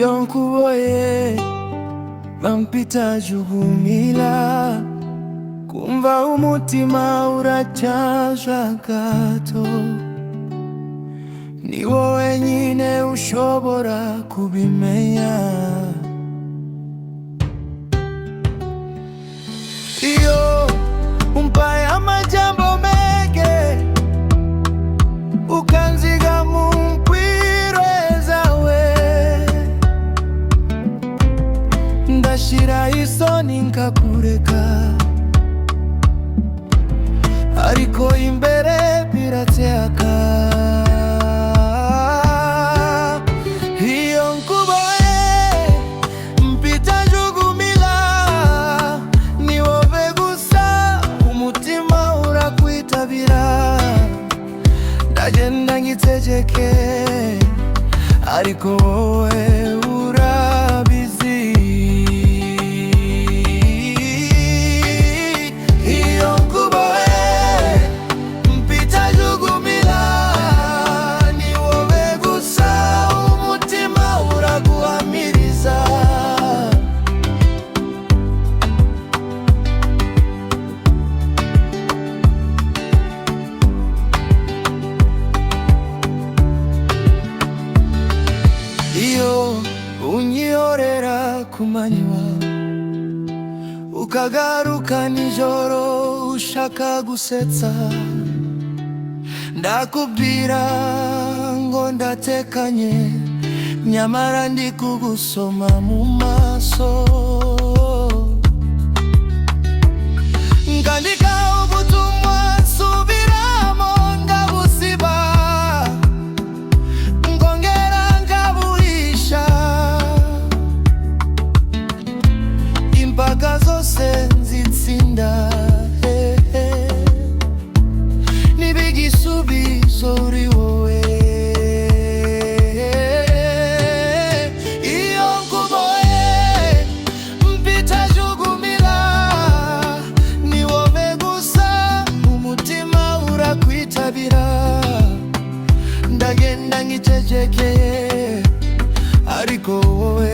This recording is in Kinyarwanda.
yonkuboye bampita jugumila kumva umutima uracyashaka gato. Ni wowe nyine ushobora kubimenya. Iyo umpaye amajambo mege ukanziga mu mpwirwe zawe, ndashira isoni nkakureka, ariko imbere birateka. Iyo nkuboye mpita njugumila, ni wowe gusa umutima urakwitabira. Ndagenda ngitegeke, ariko wowe urabizi. Iyo nkuboye mpita njugumila, ni wowe gusa umutima uraguhamiriza. Iyo unyihorera ku manywa ukagaruka nijoro ushaka gusetsa, ndakubwira ngo ndatekanye, nyamara ndi kugusoma mu maso. Ngandika ubutumwa nsubiramo ngabusiba, ngongera ngabuhisha, impaka zose nzitsinda. Nibigisubizo uri wowe. Iyo nkuboye mpita njugumila, ni wowe gusa umutima urakwitabira. Ndagenda ngicecekeye, ariko wowe